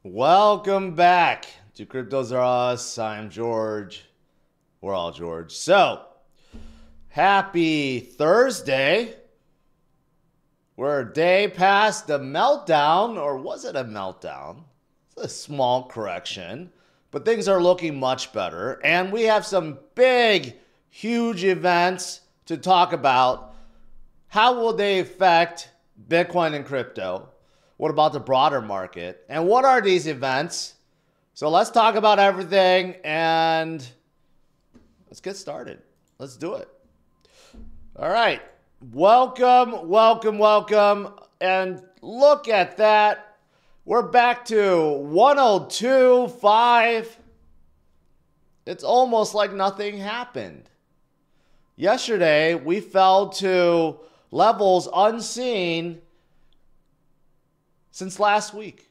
Welcome back to CryptosRUs. I'm George. We're all George. So, happy Thursday. We're a day past the meltdown, or was it a meltdown? It's a small correction, but things are looking much better. And we have some big, huge events to talk about. How will they affect Bitcoin and crypto? What about the broader market? And what are these events? So let's talk about everything and let's get started. Let's do it. All right. Welcome, welcome, welcome. And look at that. We're back to 102.5. It's almost like nothing happened. Yesterday, we fell to levels unseen since last week.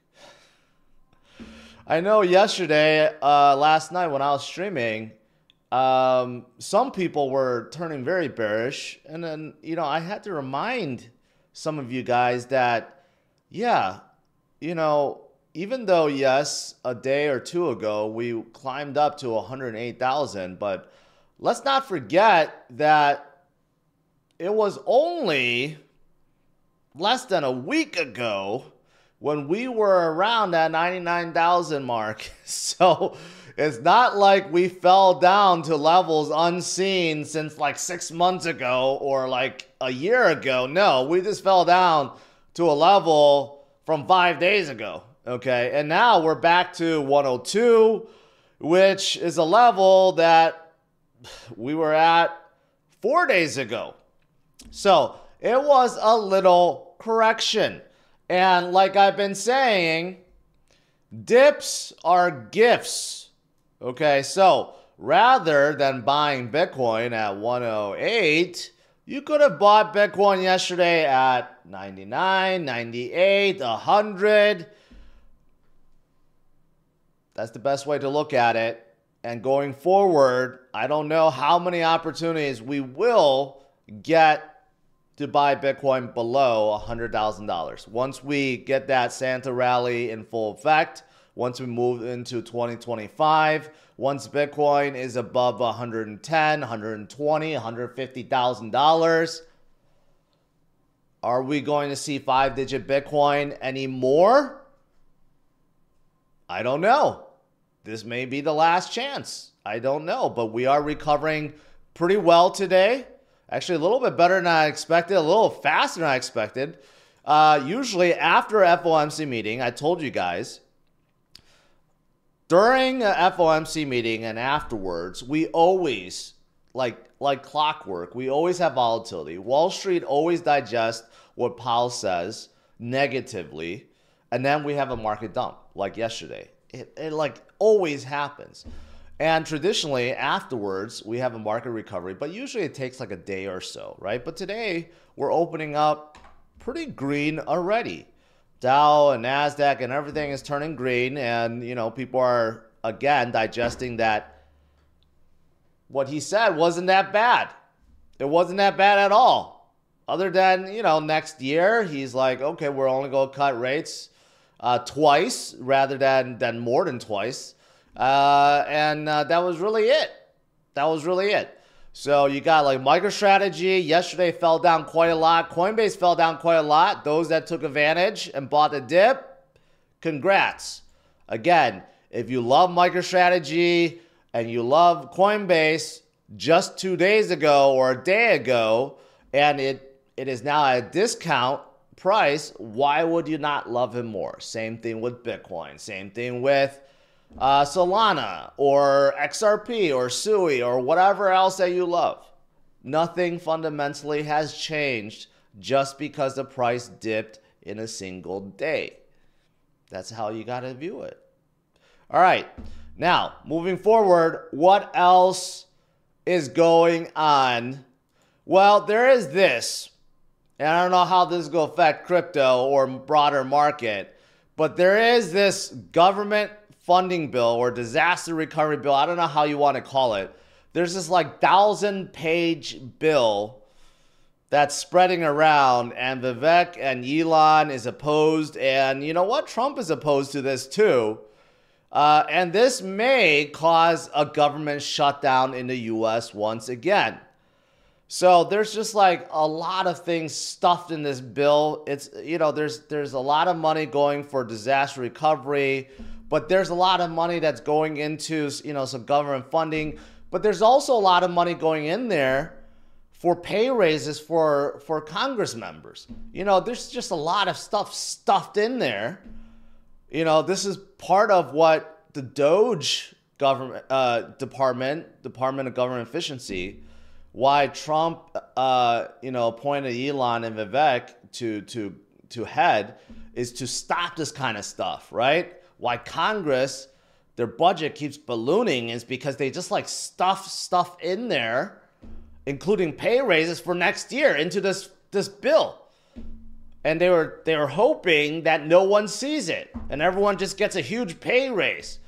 I know yesterday, last night when I was streaming, some people were turning very bearish. And then, I had to remind some of you guys that, even though, yes, a day or two ago, we climbed up to 108,000, but let's not forget that it was only less than a week ago when we were around that 99,000 mark. So it's not like we fell down to levels unseen since like 6 months ago or like a year ago. No, we just fell down to a level from 5 days ago. Okay. And now we're back to 102, which is a level that we were at 4 days ago. So it was a little correction. And like I've been saying, dips are gifts. Okay, so rather than buying Bitcoin at 108, you could have bought Bitcoin yesterday at 99, 98, 100. That's the best way to look at it. And going forward, I don't know how many opportunities we will get to buy Bitcoin below $100,000. Once we get that Santa rally in full effect, once we move into 2025, once Bitcoin is above $110,000, $120,000, $150,000, are we going to see 5-digit Bitcoin anymore? I don't know. This may be the last chance. I don't know, but we are recovering pretty well today. Actually, a little bit better than I expected, a little faster than I expected. Usually after a FOMC meeting, I told you guys, during a FOMC meeting and afterwards, we always, like clockwork, we always have volatility. Wall Street always digests what Powell says negatively, and then we have a market dump, like yesterday. It like always happens. And traditionally, afterwards, we have a market recovery, but usually it takes like a day or so, right? But today, we're opening up pretty green already. Dow and NASDAQ and everything is turning green, and, people are, again, digesting that what he said wasn't that bad. It wasn't that bad at all. Other than, next year, he's like, okay, we're only going to cut rates twice rather than more than twice. And that was really it. That was really it. So you got like MicroStrategy yesterday fell down quite a lot. Coinbase fell down quite a lot. Those that took advantage and bought the dip, congrats. Again, if you love MicroStrategy and you love Coinbase just 2 days ago or a day ago, and it is now at a discount price, why would you not love him more? Same thing with Bitcoin. Same thing with Solana or XRP or SUI or whatever else that you love. Nothing fundamentally has changed just because the price dipped in a single day. That's how you got to view it. All right. Now, moving forward, what else is going on? Well, there is this, and I don't know how this is going to affect crypto or broader market, but there is this government funding bill or disaster recovery bill. I don't know how you want to call it. There's this like 1,000-page bill that's spreading around, and Vivek and Elon is opposed, and you know what? Trump is opposed to this too. And this may cause a government shutdown in the US once again. So there's just like a lot of things stuffed in this bill. It's, you know, there's a lot of money going for disaster recovery, but there's a lot of money that's going into, you know, some government funding, but there's also a lot of money going in there for pay raises for Congress members. You know, there's just a lot of stuff stuffed in there. You know, this is part of what the Doge government Department of Government Efficiency, why Trump you know, appointed Elon and Vivek to head, is to stop this kind of stuff, right? Why Congress, their budget keeps ballooning is because they just like stuff stuff in there, including pay raises for next year into this bill. And they were hoping that no one sees it and everyone just gets a huge pay raise,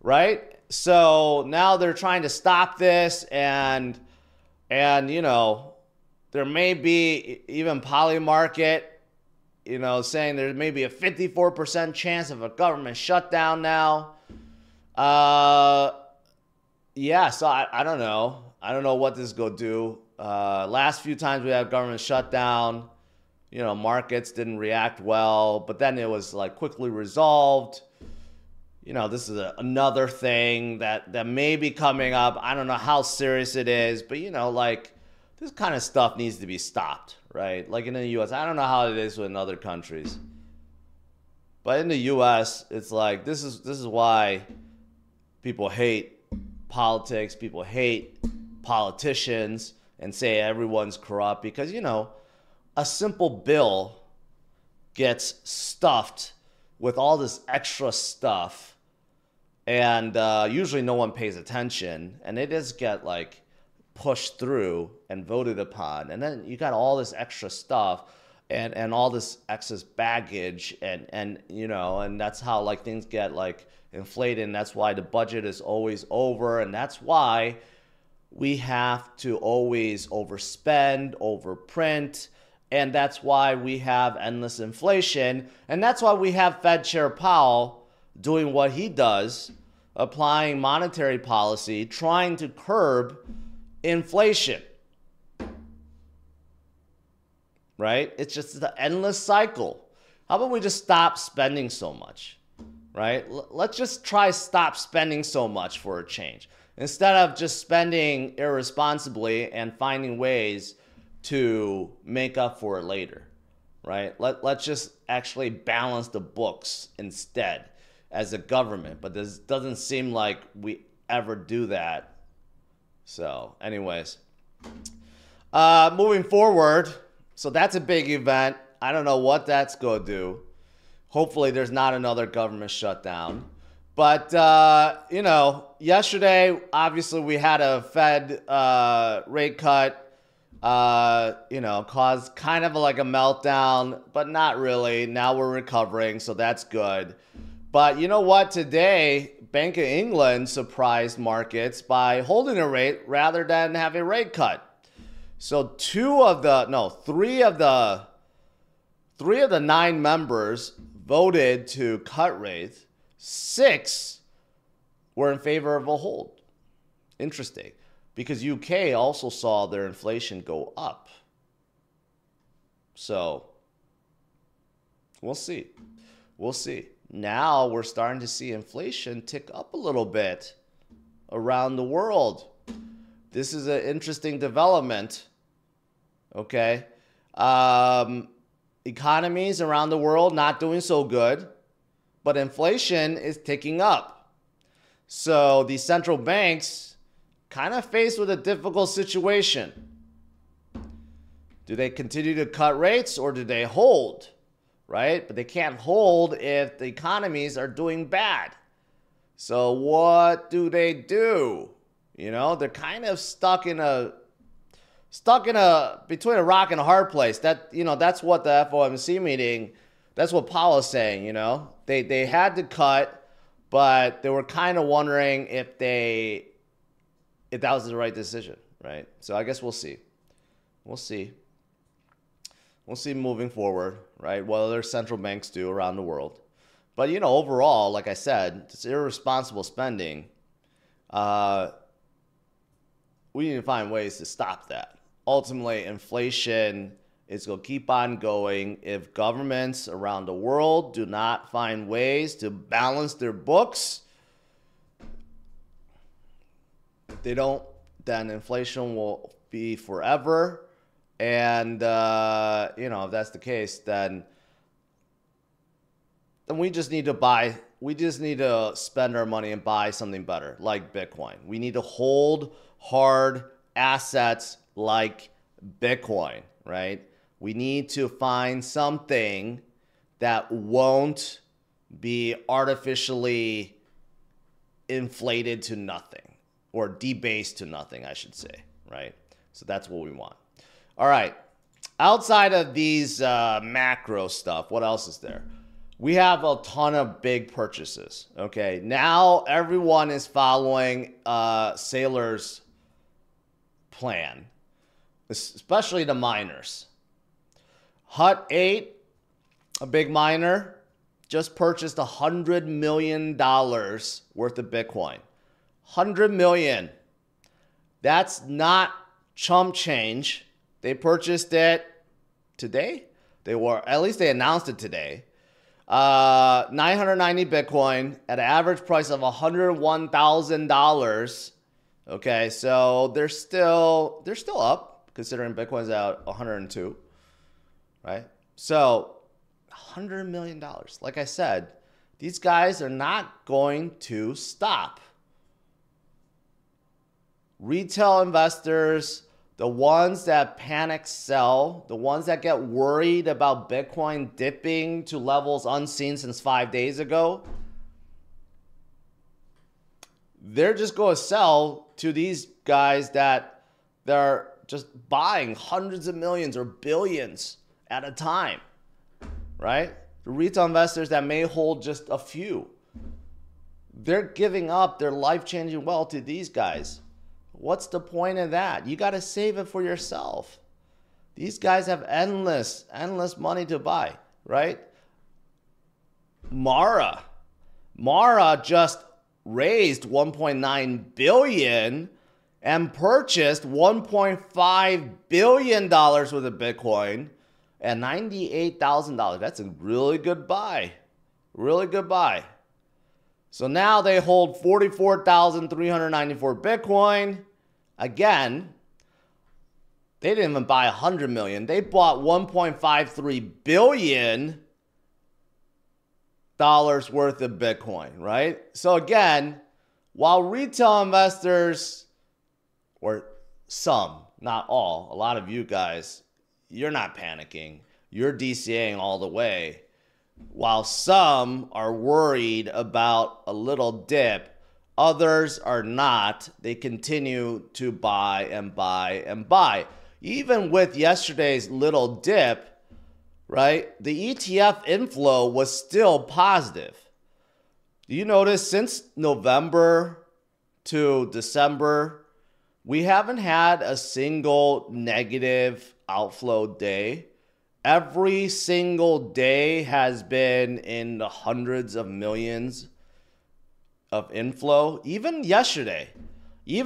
right? So now they're trying to stop this, and you know, there may be even Polymarket, you know, saying there may be a 54% chance of a government shutdown now. Yeah, so I don't know. I don't know what this is going to do. Last few times we had government shutdown, you know, markets didn't react well, but then it was like quickly resolved. You know, this is another thing that may be coming up. I don't know how serious it is, but you know, like this kind of stuff needs to be stopped, right? Like in the US, I don't know how it is in other countries, but in the US, it's like this is why people hate politics, people hate politicians and say everyone's corrupt, because, you know, a simple bill gets stuffed with all this extra stuff, and usually no one pays attention, and they just get like pushed through and voted upon, and then you got all this extra stuff and all this excess baggage, and you know, and that's how like things get like inflated, and that's why the budget is always over, and that's why we have to always overspend, overprint, and that's why we have endless inflation, and that's why we have Fed Chair Powell doing what he does, applying monetary policy, trying to curb inflation. Right? It's just the endless cycle. How about we just stop spending so much? Right? Let's just try stop spending so much for a change, instead of just spending irresponsibly and finding ways to make up for it later, right? Let's just actually balance the books instead as a government, but this doesn't seem like we ever do that. So anyways, moving forward, so that's a big event. I don't know what that's going to do. Hopefully there's not another government shutdown. But, you know, yesterday, obviously, we had a Fed rate cut, you know, caused kind of like a meltdown, but not really. Now we're recovering, so that's good. But you know what? Today, Bank of England surprised markets by holding a rate rather than having a rate cut. So three of the 9 members voted to cut rates. 6 were in favor of a hold. Interesting, because UK also saw their inflation go up. So we'll see. We'll see. Now we're starting to see inflation tick up a little bit around the world. This is an interesting development. Okay. Economies around the world not doing so good, but inflation is ticking up. So the central banks kind of faced with a difficult situation. Do they continue to cut rates or do they hold? Right? But they can't hold if the economies are doing bad. So what do they do? You know, they're kind of stuck in between a rock and a hard place. That, you know, that's what the FOMC meeting, that's what Powell is saying, you know. They had to cut, but they were kind of wondering if that was the right decision, right? So I guess we'll see. We'll see. We'll see moving forward, right? What other central banks do around the world. But, you know, overall, like I said, it's irresponsible spending. We need to find ways to stop that. Ultimately, inflation is going to keep on going if governments around the world do not find ways to balance their books. If they don't, then inflation will be forever. And, you know, if that's the case, then we just need to spend our money and buy something better, like Bitcoin. We need to hold hard assets like Bitcoin, right? We need to find something that won't be artificially inflated to nothing, or debased to nothing, I should say, right? So that's what we want. All right. Outside of these macro stuff, what else is there? We have a ton of big purchases, okay? Now everyone is following Saylor's plan, especially the miners. HUT8, a big miner, just purchased $100 million worth of Bitcoin. 100 million. That's not chump change. They purchased it today. At least they announced it today. 990 Bitcoin at an average price of $101,000. Okay, so they're still up, considering Bitcoin's at 102, right? So $100 million. Like I said, these guys are not going to stop. Retail investors, the ones that panic sell, the ones that get worried about Bitcoin dipping to levels unseen since 5 days ago, they're just going to sell to these guys that they're just buying hundreds of millions or billions at a time, right? The retail investors that may hold just a few, they're giving up their life-changing wealth to these guys. What's the point of that? You got to save it for yourself. These guys have endless money to buy, right? Mara just raised $1.9 billion and purchased $1.5 billion worth of Bitcoin at $98,000. That's a really good buy. Really good buy. So now they hold 44,394 Bitcoin. Again, they didn't even buy 100 million. They bought $1.53 billion worth of Bitcoin, right? So again, while retail investors, or some, not all, a lot of you guys, you're not panicking. You're DCAing all the way. While some are worried about a little dip, others are not. They continue to buy and buy and buy. Even with yesterday's little dip, right, the ETF inflow was still positive. Do you notice since November to December, we haven't had a single negative outflow day? Every single day has been in the hundreds of millions of inflow. Even yesterday, you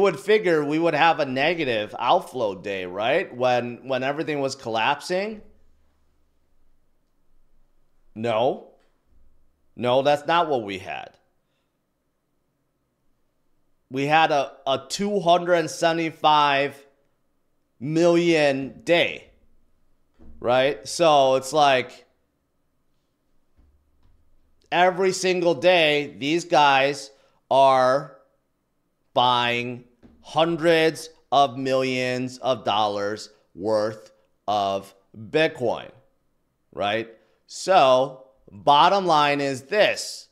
would figure we would have a negative outflow day, right? When everything was collapsing. No, that's not what we had. We had a 275 million day. Right? So it's like every single day, these guys are buying hundreds of millions of dollars worth of Bitcoin, right? So bottom line is this: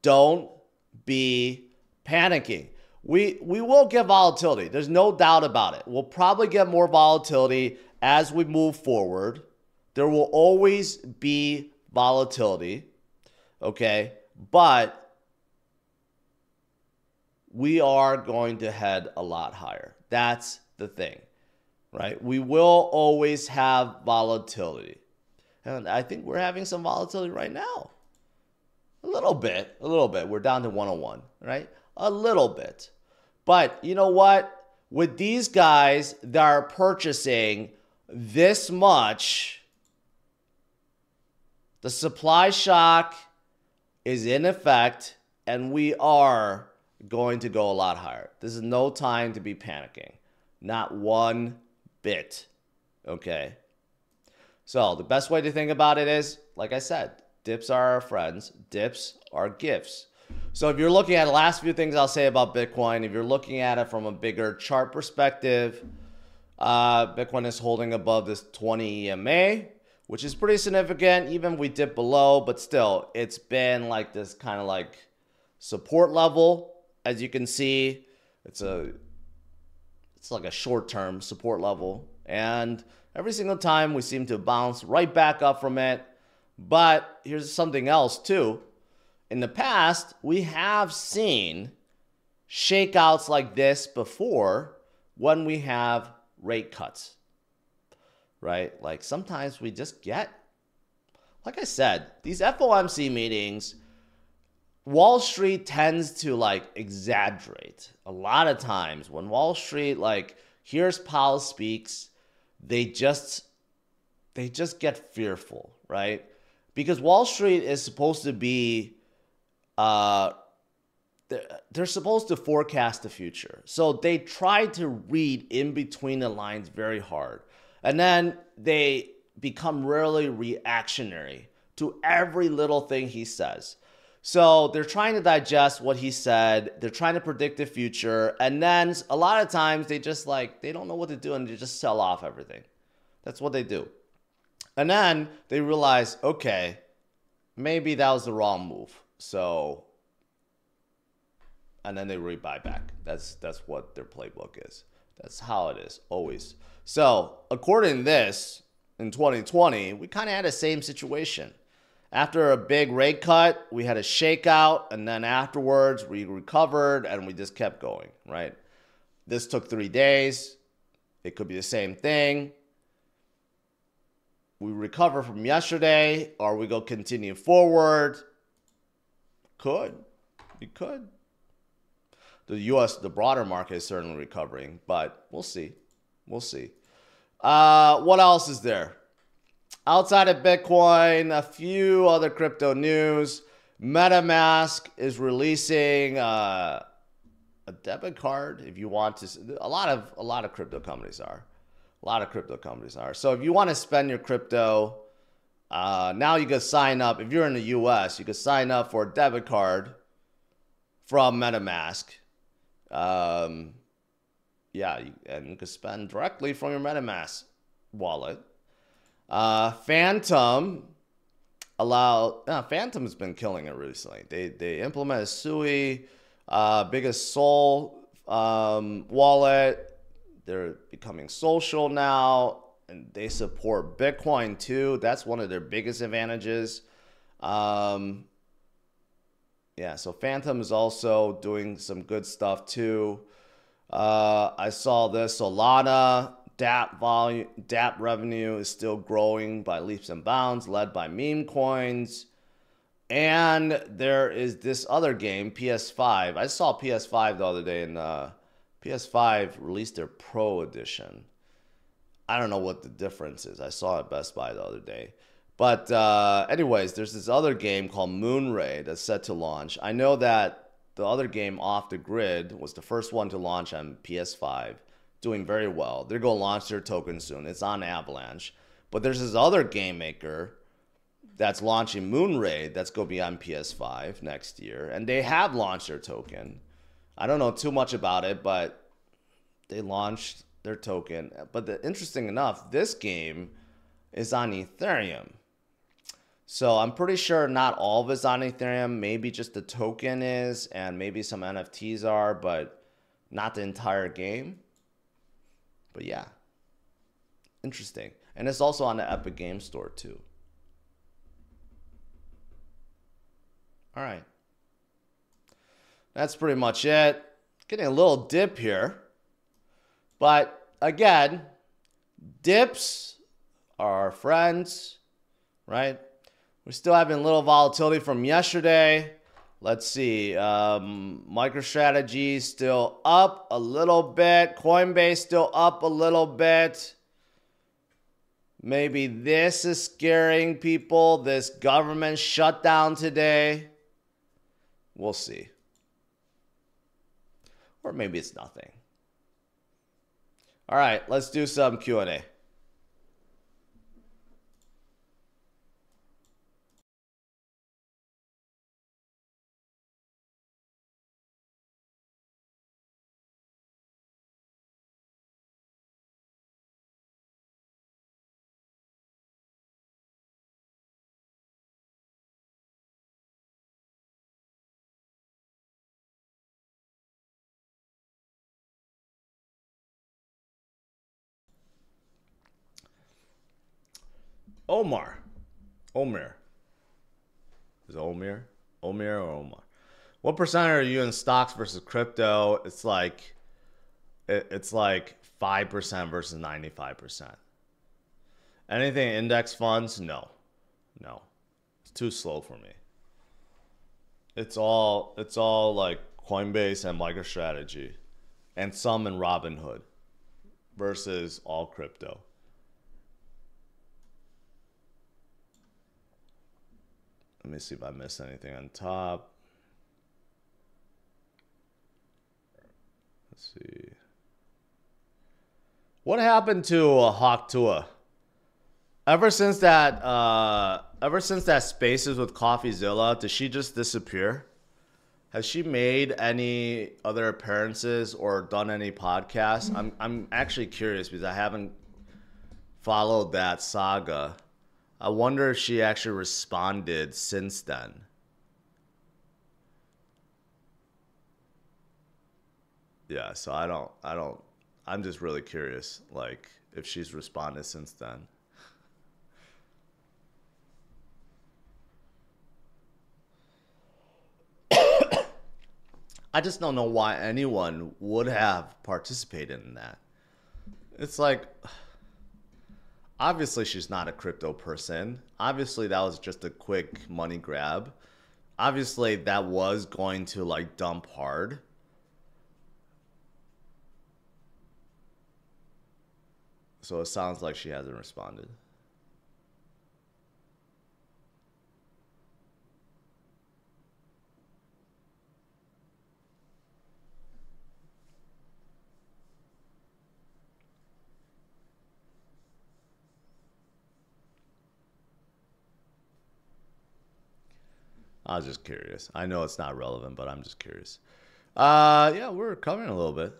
don't be panicking. We will get volatility. There's no doubt about it. We'll probably get more volatility as we move forward. There will always be volatility, okay? But we are going to head a lot higher. That's the thing, right? We will always have volatility. And I think we're having some volatility right now. A little bit. We're down to 101, right? A little bit. But you know what? With these guys that are purchasing this much, the supply shock is in effect, and we are going to go a lot higher. This is no time to be panicking. Not one bit. Okay? So the best way to think about it is, like I said, dips are our friends. Dips are gifts. So if you're looking at the last few things I'll say about Bitcoin, if you're looking at it from a bigger chart perspective, Bitcoin is holding above this 20 EMA, which is pretty significant. Even we dip below, but still, it's been like this kind of like support level. As you can see, it's like a short-term support level. And every single time we seem to bounce right back up from it. But here's something else too. In the past, we have seen shakeouts like this before when we have rate cuts, right? Like sometimes we just get, like I said, these FOMC meetings, Wall Street tends to like exaggerate. A lot of times when Wall Street like hears Powell speaks, they just get fearful, right? Because Wall Street is supposed to be they're supposed to forecast the future. So they try to read in between the lines very hard. And then they become really reactionary to every little thing he says. So they're trying to digest what he said. They're trying to predict the future. And then a lot of times they just like, they don't know what to do and they just sell off everything. That's what they do. And then they realize, okay, maybe that was the wrong move. So, and then they rebuy back. That's what their playbook is. That's how it is, always. So, according to this, in 2020, we kind of had the same situation. After a big rate cut, we had a shakeout, and then afterwards, we recovered, and we just kept going, right? This took 3 days. It could be the same thing. We recover from yesterday, or we go continue forward. We could. The U.S., the broader market is certainly recovering, but we'll see. We'll see. What else is there? Outside of Bitcoin, a few other crypto news. Metamask is releasing a debit card if you want to. A lot of crypto companies are. So if you want to spend your crypto, now you can sign up. If you're in the U.S., you can sign up for a debit card from Metamask. And you can spend directly from your Metamask wallet. Phantom has been killing it recently. They implemented Sui, biggest Sol wallet. They're becoming social now, and they support Bitcoin too. That's one of their biggest advantages. So Phantom is also doing some good stuff too. I saw this Solana Dapps revenue is still growing by leaps and bounds, led by meme coins. And there is this other game, PS5. I saw PS5 the other day, and PS5 released their Pro Edition. I don't know what the difference is. I saw it at Best Buy the other day. But anyways, there's this other game called Moonray that's set to launch. I know that the other game, Off the Grid, was the first one to launch on PS5, doing very well. They're going to launch their token soon. It's on Avalanche. But there's this other game maker that's launching Moonray that's going to be on PS5 next year. And they have launched their token. I don't know too much about it, but they launched their token. But interesting enough, this game is on Ethereum. So I'm pretty sure not all of it's on Ethereum. Maybe just the token is, and maybe some NFTs are, but not the entire game. But yeah, interesting. And it's also on the Epic Games Store too. All right. That's pretty much it. Getting a little dip here. But again, Dips are our friends, right? We're still having a little volatility from yesterday. Let's see. MicroStrategy still up a little bit. Coinbase still up a little bit. Maybe this is scaring people. This government shutdown today. We'll see. Or maybe it's nothing. All right, let's do some Q&A. Omar. Is it Omir? Omir or Omar? What percent are you in stocks versus crypto? It's like 5% versus 95%. Anything index funds? No. It's too slow for me. It's all like Coinbase and MicroStrategy and some in Robinhood versus all crypto. Let me see if I missed anything on top. Let's see. What happened to HUT8? Ever since that Spaces with CoffeeZilla, did she just disappear? Has she made any other appearances or done any podcasts? I'm actually curious because I haven't followed that saga. I wonder if she actually responded since then. Yeah, so I'm just really curious, like, if she's responded since then. I just don't know why anyone would have participated in that. It's like, obviously she's not a crypto person. Obviously that was just a quick money grab. Obviously that was going to like dump hard. So it sounds like she hasn't responded. I was just curious. I know it's not relevant, but I'm just curious. Yeah, we're covering a little bit.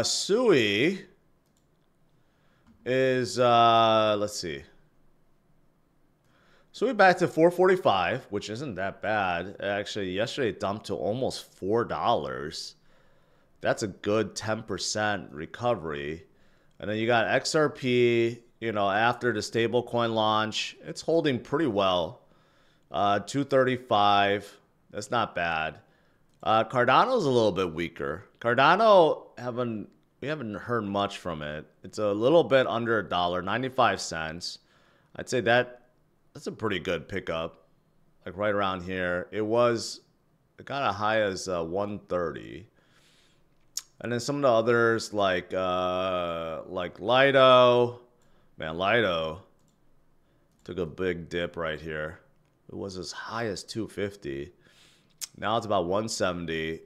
Sui is let's see. Sui back to 445, which isn't that bad. Actually, yesterday it dumped to almost $4. That's a good 10% recovery. And then you got XRP, you know, after the stablecoin launch, it's holding pretty well. 235, that's not bad. Cardano's a little bit weaker. Cardano, we haven't heard much from it. It's a little bit under $1, 95 cents. I'd say that's a pretty good pickup. Like right around here. It got as high as 130. And then some of the others like Lido. Man, Lido took a big dip right here. It was as high as 250. Now it's about 170.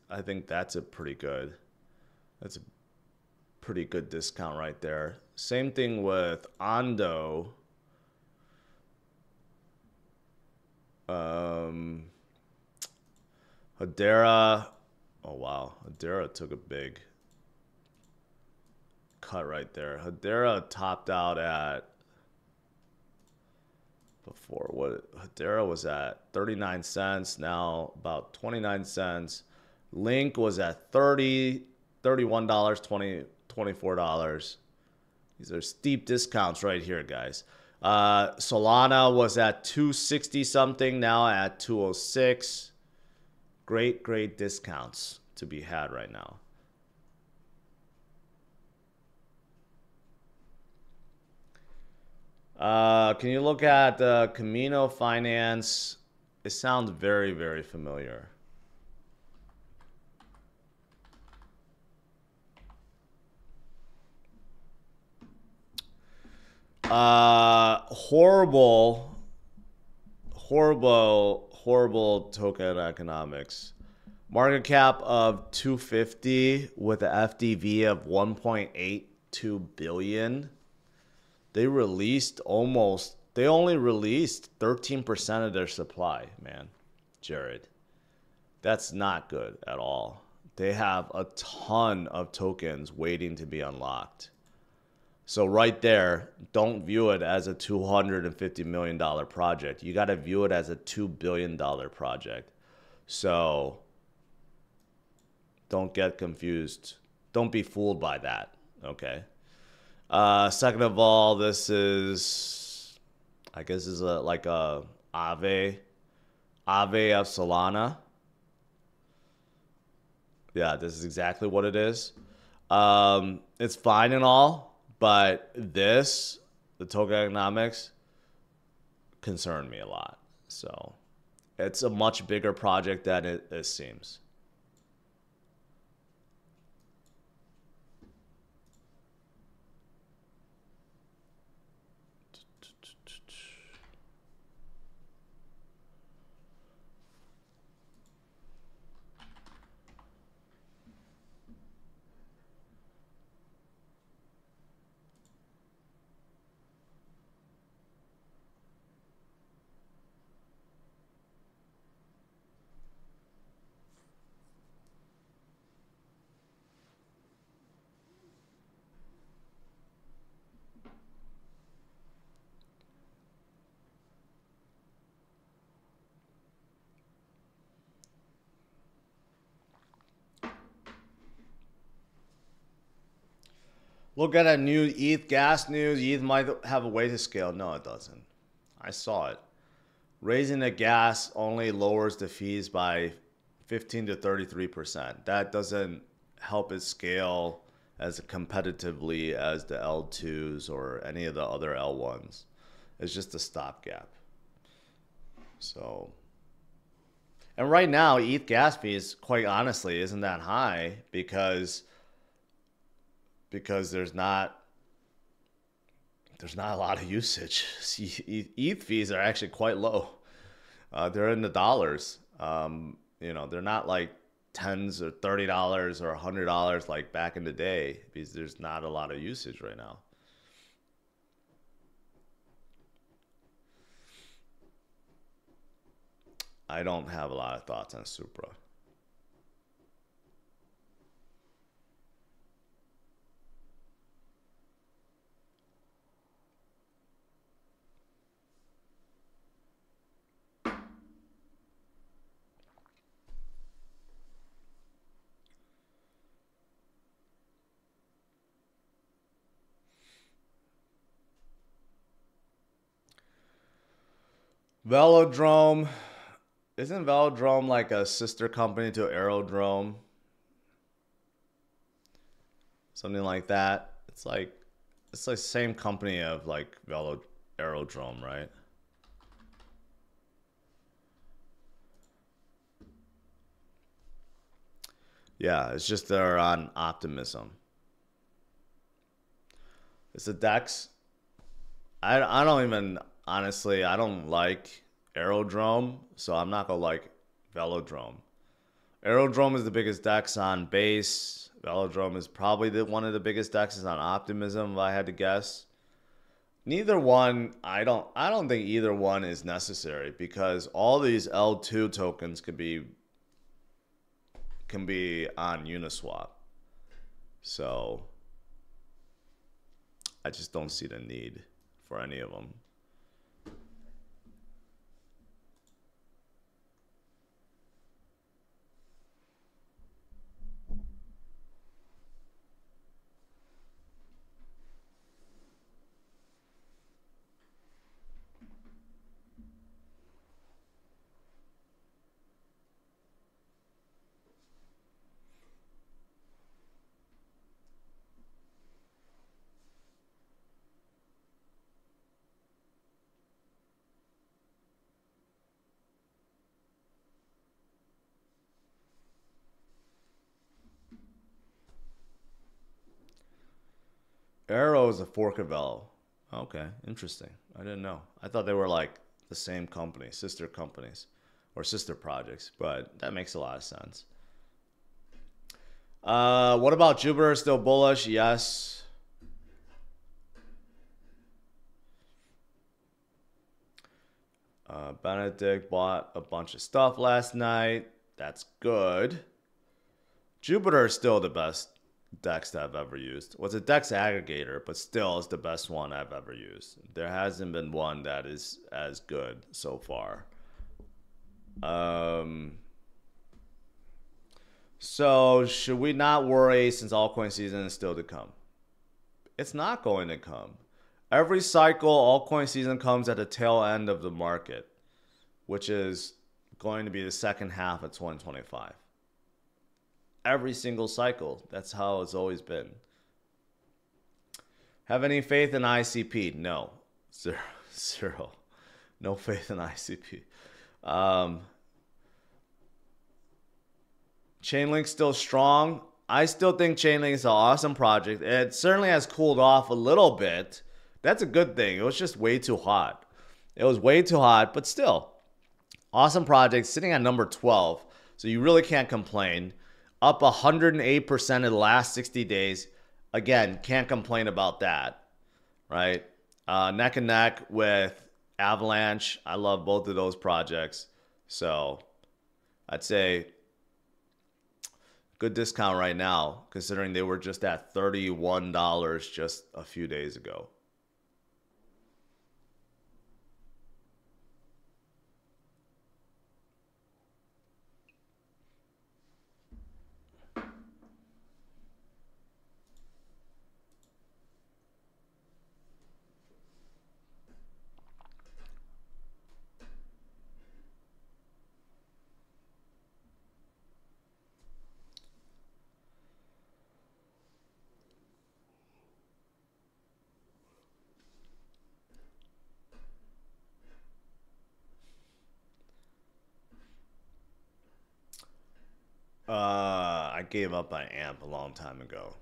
I think that's a pretty good discount right there. Same thing with Ondo. Hedera. Oh wow, Hedera took a big cut right there. Hedera topped out at Hedera was at 39 cents, now about 29 cents. Link was at $30, $31, $20, $24. These are steep discounts right here, guys. Solana was at 260 something, now at 206. Great discounts to be had right now. Can you look at Camino Finance? It sounds very familiar. Horrible token economics. Market cap of 250 with an FDV of 1.82 billion. They only released 13% of their supply, man. Jared. That's not good at all. They have a ton of tokens waiting to be unlocked. So right there, don't view it as a $250 million project. You got to view it as a $2 billion project. So don't get confused. Don't be fooled by that, okay? Second of all, this is, I guess, is like a Ave of Solana. Yeah, this is exactly what it is. It's fine and all. But the token economics, concern me a lot. So it's a much bigger project than it seems. Look at a new ETH gas news. ETH might have a way to scale. No, it doesn't. I saw it. Raising the gas only lowers the fees by 15 to 33%. That doesn't help it scale as competitively as the L2s or any of the other L1s. It's just a stopgap. So, and right now, ETH gas fees, quite honestly, isn't that high because there's not a lot of usage. ETH fees are actually quite low. They're in the dollars. They're not like $10s or $30 or $100 like back in the day because there's not a lot of usage right now. I don't have a lot of thoughts on Supra. Velodrome. Isn't Velodrome like a sister company to Aerodrome? Something like that. It's like same company of like Aerodrome, right? Yeah, it's just they're on Optimism. It's a DEX. I don't even, honestly, I don't like Aerodrome, so I'm not gonna like Velodrome. Aerodrome is the biggest DEX on Base. Velodrome is probably one of the biggest DEXs on Optimism, if I had to guess. Neither one, I don't think either one is necessary because all these L2 tokens can be on Uniswap. So I just don't see the need for any of them. Arrow is a fork of Elo. Okay, interesting. I didn't know. I thought they were like the same company, sister companies, or sister projects, but that makes a lot of sense. What about Jupiter? Still bullish? Yes. Benedict bought a bunch of stuff last night. That's good. Jupiter is still the best DEX that I've ever used. Well, it's a DEX aggregator, but still is the best one I've ever used. There hasn't been one that is as good so far. So should we not worry since altcoin season is still to come? It's not going to come. Every cycle, altcoin season comes at the tail end of the market, which is going to be the second half of 2025. Every single cycle. That's how it's always been. Have any faith in ICP? No. Zero. No faith in ICP. Chainlink's still strong. I still think Chainlink is an awesome project. It certainly has cooled off a little bit. That's a good thing. It was just way too hot. It was way too hot, but still. Awesome project, sitting at number 12. So you really can't complain. Up 108% in the last 60 days. Again, can't complain about that, right? Neck and neck with Avalanche. I love both of those projects. So I'd say good discount right now, considering they were just at $31 just a few days ago. I gave up on AMP a long time ago.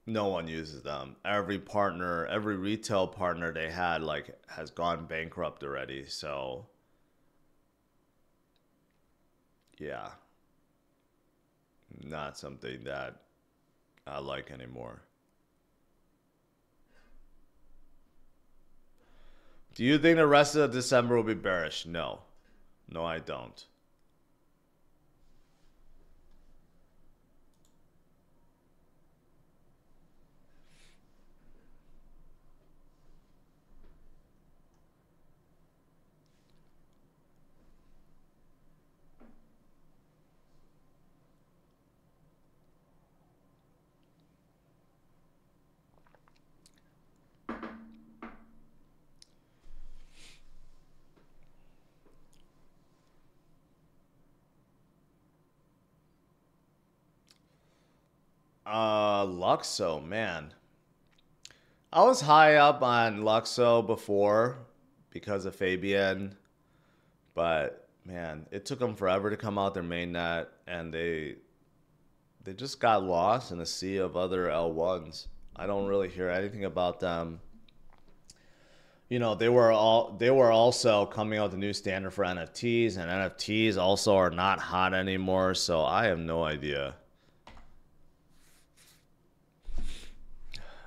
No one uses them. Every partner, every retail partner they had has gone bankrupt already. So yeah, not something that I like anymore. Do you think the rest of December will be bearish? No. No, I don't. Luxo, man. I was high up on Luxo before because of Fabian, but man, it took them forever to come out their mainnet, and they just got lost in a sea of other L1s. I don't really hear anything about them. You know, they were also coming out with a new standard for NFTs, and NFTs also are not hot anymore, so I have no idea.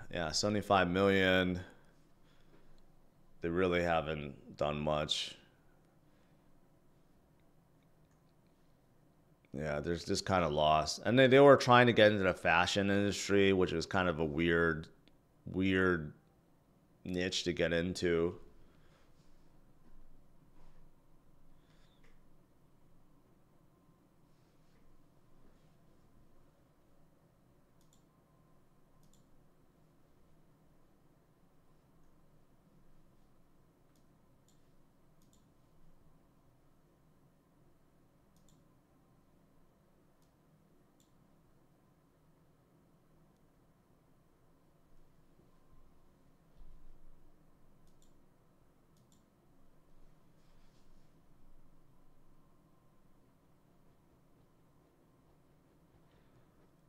Yeah, 75 million. They really haven't done much. Yeah, there's just kind of lost. And they were trying to get into the fashion industry, which is kind of a weird niche to get into.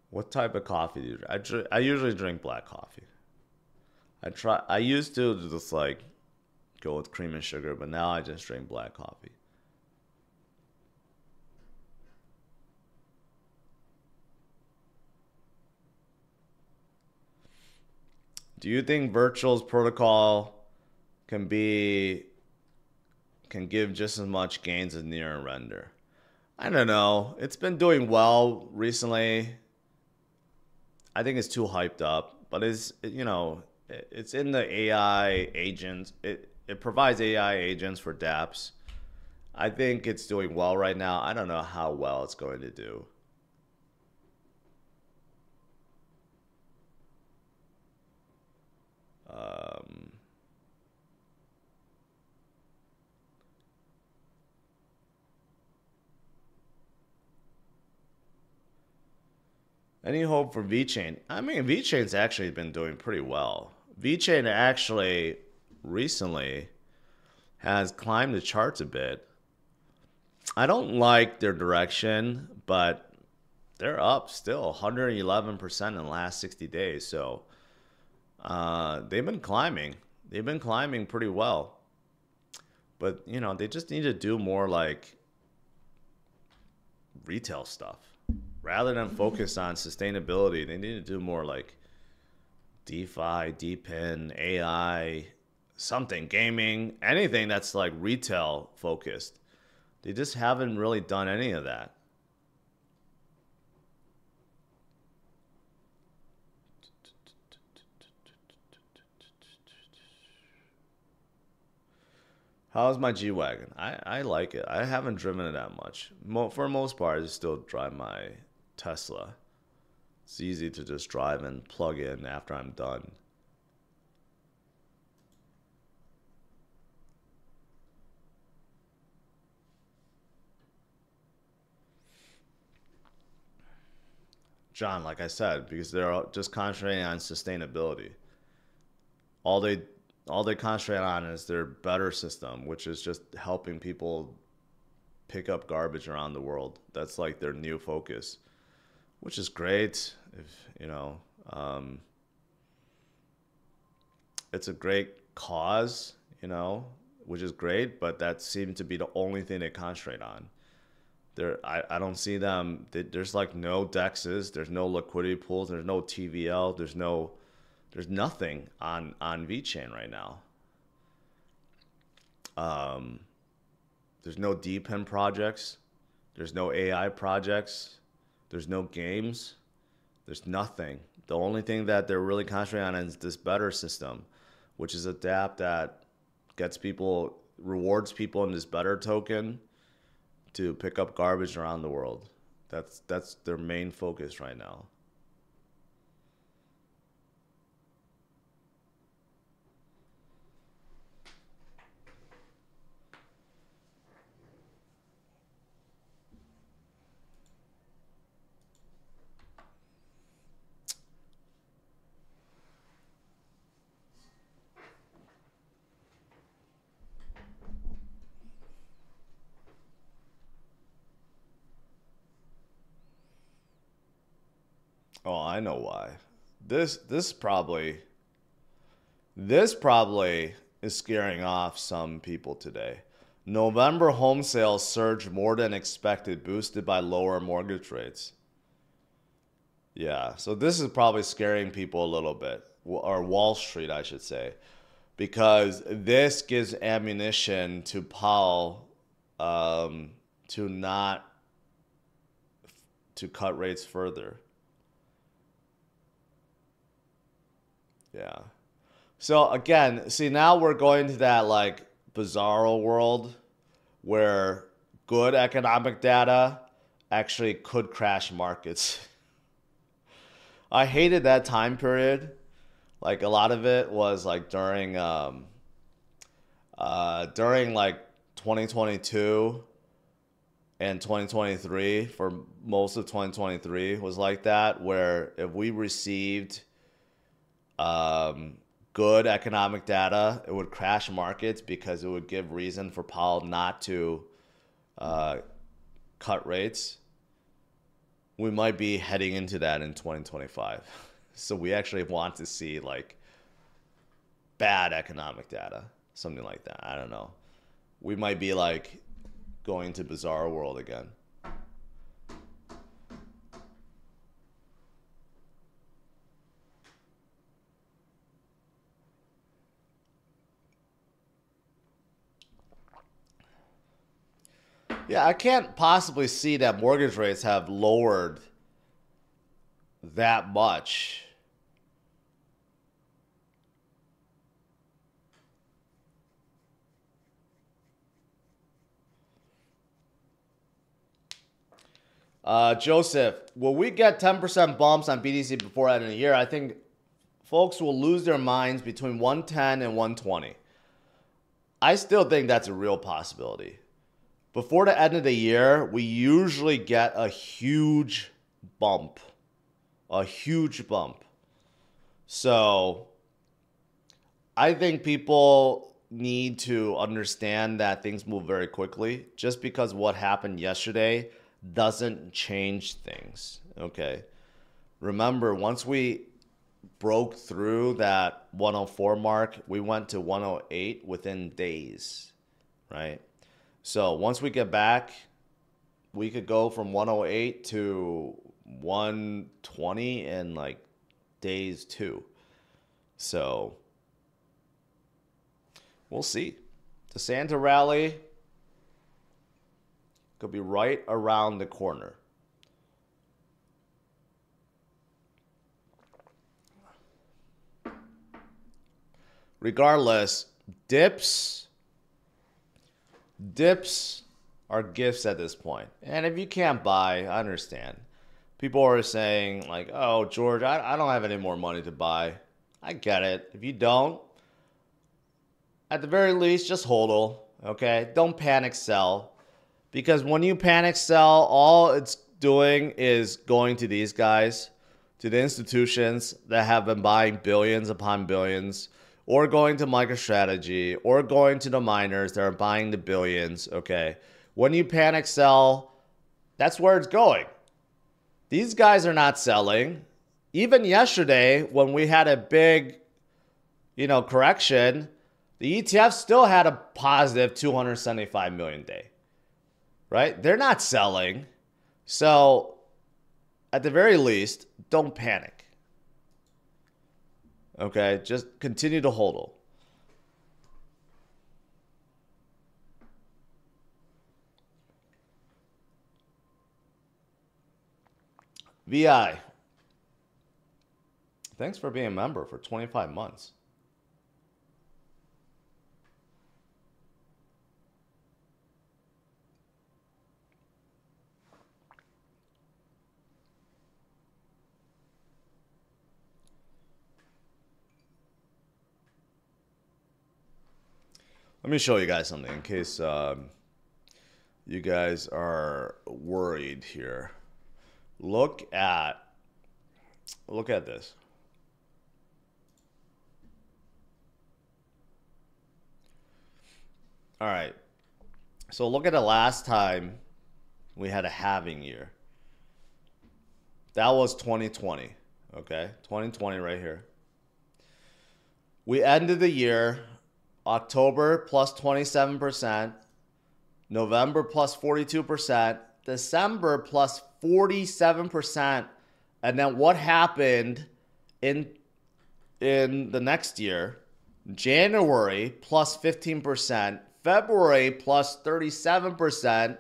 What type of coffee do you drink? I usually drink black coffee. I used to just like go with cream and sugar, but now I just drink black coffee. Do you think Virtual's protocol can be can give just as much gains as Near and Render? I don't know. It's been doing well recently. I think it's too hyped up, but it's in the AI agents. It provides AI agents for dApps. I think it's doing well right now. I don't know how well it's going to do. Um, any hope for VeChain? I mean, VeChain's actually been doing pretty well. VeChain actually recently has climbed the charts a bit. I don't like their direction, but they're up still 111% in the last 60 days. So they've been climbing. They've been climbing pretty well. But, they just need to do more like retail stuff. Rather than focus on sustainability, they need to do more like DeFi, DePIN, AI, something, gaming, anything that's like retail focused. They just haven't really done any of that. How's my G-Wagon? I like it. I haven't driven it that much. For the most part, I just still drive my Tesla. It's easy to just drive and plug in after I'm done. John, like I said, because they're just concentrating on sustainability. All they all they concentrate on is their better system, which is just helping people pick up garbage around the world. That's like their new focus, which is great. If it's a great cause, which is great, but that seems to be the only thing they concentrate on. I don't see them. There's like no dexes. There's no liquidity pools. There's no TVL. There's nothing on VeChain right now. There's no DePIN projects. There's no AI projects. There's no games. There's nothing. The only thing that they're really concentrating on is this better system, which is a dApp that rewards people in this better token to pick up garbage around the world. That's their main focus right now. Oh, I know why. This probably is scaring off some people today. November home sales surged more than expected, boosted by lower mortgage rates. Yeah, so this is probably scaring people a little bit, or Wall Street, I should say, because this gives ammunition to Powell to not to cut rates further. Yeah. So again, see now we're going to that like bizarro world where good economic data actually could crash markets. I hated that time period. Like a lot of it was like during like 2022 and 2023, for most of 2023 was like that, where if we received good economic data, it would crash markets because it would give reason for Powell not to cut rates. We might be heading into that in 2025. So we actually want to see like bad economic data, something like that. I don't know. We might be like going to bizarre world again. Yeah, I can't possibly see that mortgage rates have lowered that much. Joseph, will we get 10% bumps on BTC before end of the year? I think folks will lose their minds between 110 and 120. I still think that's a real possibility. Before the end of the year, we usually get a huge bump. A huge bump. So I think people need to understand that things move very quickly. Just because what happened yesterday doesn't change things, okay? Remember, once we broke through that 104 mark, we went to 108 within days, right? So once we get back, we could go from 108 to 120 in like days too. So we'll see. The Santa rally could be right around the corner. Regardless, dips are gifts at this point. And if you can't buy, I understand. People are saying like, oh, George, I don't have any more money to buy. I get it. If you don't, at the very least, just hodl, okay? Don't panic sell. Because when you panic sell, all it's doing is going to these guys, to the institutions that have been buying billions upon billions, or going to MicroStrategy, or going to the miners that are buying the billions, okay? When you panic sell, that's where it's going. These guys are not selling. Even yesterday, when we had a big, correction, the ETF still had a positive 275 million day. Right? They're not selling. So, at the very least, don't panic. Okay? Just continue to hodl. VI. Thanks for being a member for 25 months. Let me show you guys something in case you guys are worried here. Look at this. All right. So look at the last time we had a halving year. That was 2020. Okay? 2020 right here. We ended the year October plus 27%, November plus 42%, December plus 47%, and then what happened in the next year? January plus 15%, February plus 37%,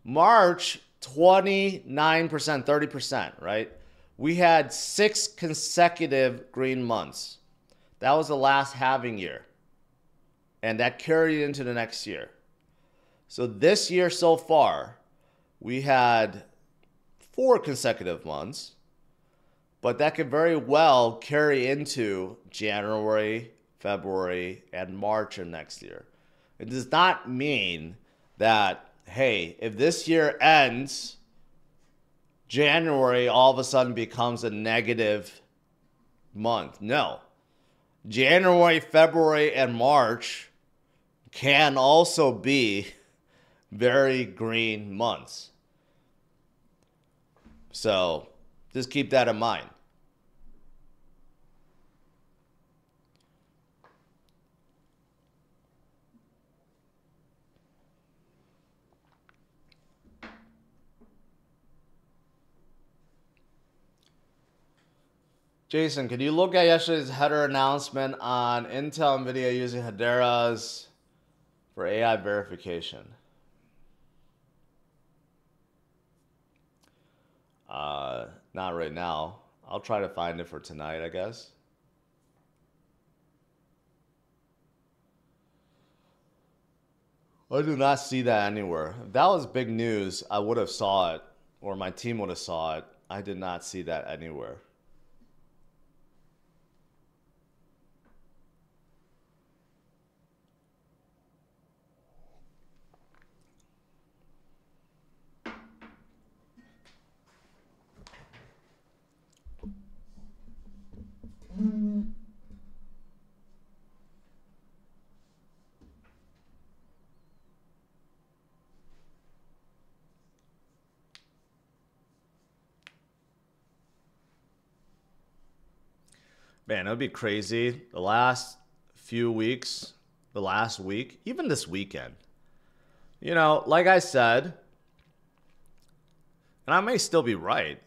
March 29%, 30%, right? We had 6 consecutive green months. That was the last halving year. And that carried into the next year. So this year so far, we had 4 consecutive months, but that could very well carry into January, February, and March of next year. It does not mean that, hey, if this year ends, January all of a sudden becomes a negative month. No. January, February, and March can also be very green months. So just keep that in mind. Jason, could you look at yesterday's header announcement on Intel and NVIDIA using HUT8 for AI verification? Not right now. I'll try to find it for tonight, I guess. I do not see that anywhere. If that was big news, I would have saw it, or my team would have saw it. I did not see that anywhere. Man, it would be crazy. The last few weeks, the last week, even this weekend. You know, like I said, and I may still be right,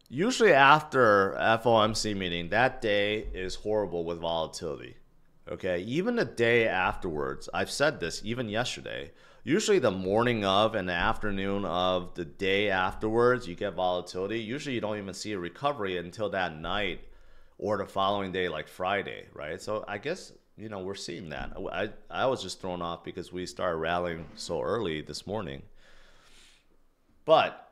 usually after FOMC meeting, that day is horrible with volatility. Okay, even the day afterwards, I've said this even yesterday, usually the morning of and the afternoon of the day afterwards, you get volatility. Usually you don't even see a recovery until that night or the following day, like Friday, right? So I guess, you know, we're seeing that. I was just thrown off because we started rallying so early this morning. But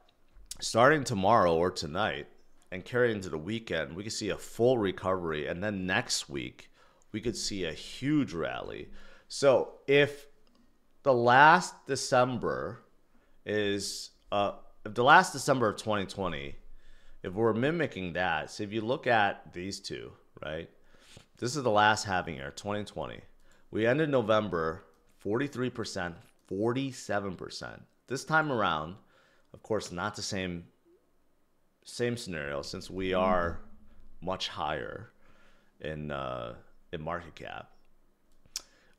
starting tomorrow or tonight and carrying into the weekend, we could see a full recovery. And then next week, we could see a huge rally. So if the last December is, if the last December of 2020, if we're mimicking that, so if you look at these two, right? This is the last halving year, 2020. We ended November 43%, 47%. This time around, of course, not the same scenario since we are much higher in market cap.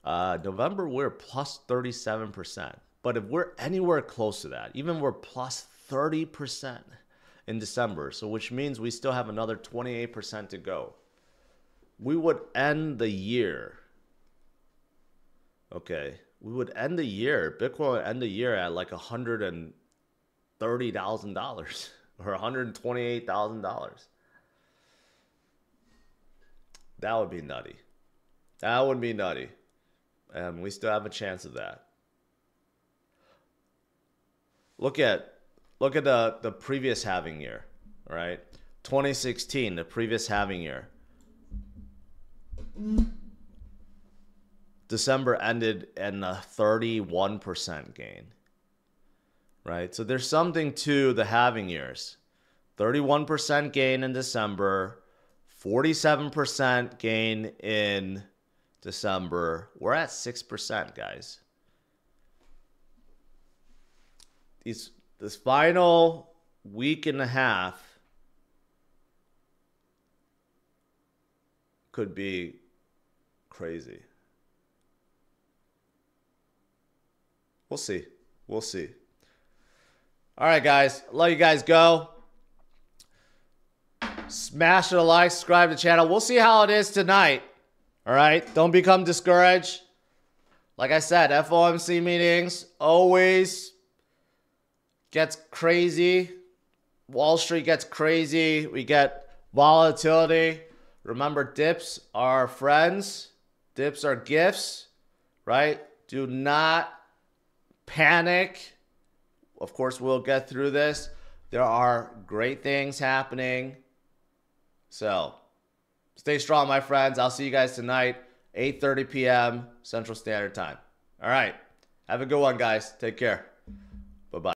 November, we're plus 37%. But if we're anywhere close to that, even we're plus 30%, in December, so which means we still have another 28% to go. We would end the year, okay, we would end the year, Bitcoin would end the year at like $130,000 or $128,000. That would be nutty. That would be nutty. And we still have a chance of that. Look at the previous halving year, all right? 2016, the previous halving year. December ended in a 31% gain, right? So there's something to the halving years. 31% gain in December, 47% gain in December. We're at 6%, guys. This final week and a half could be crazy. We'll see. We'll see. All right, guys. Let you guys go. Smash the like, subscribe to the channel. We'll see how it is tonight. All right? Don't become discouraged. Like I said, FOMC meetings always gets crazy. Wall Street gets crazy. We get volatility. Remember, dips are friends. Dips are gifts, right? Do not panic. Of course, we'll get through this. There are great things happening. So, stay strong, my friends. I'll see you guys tonight, 8:30 p.m. Central Standard Time. All right. Have a good one, guys. Take care.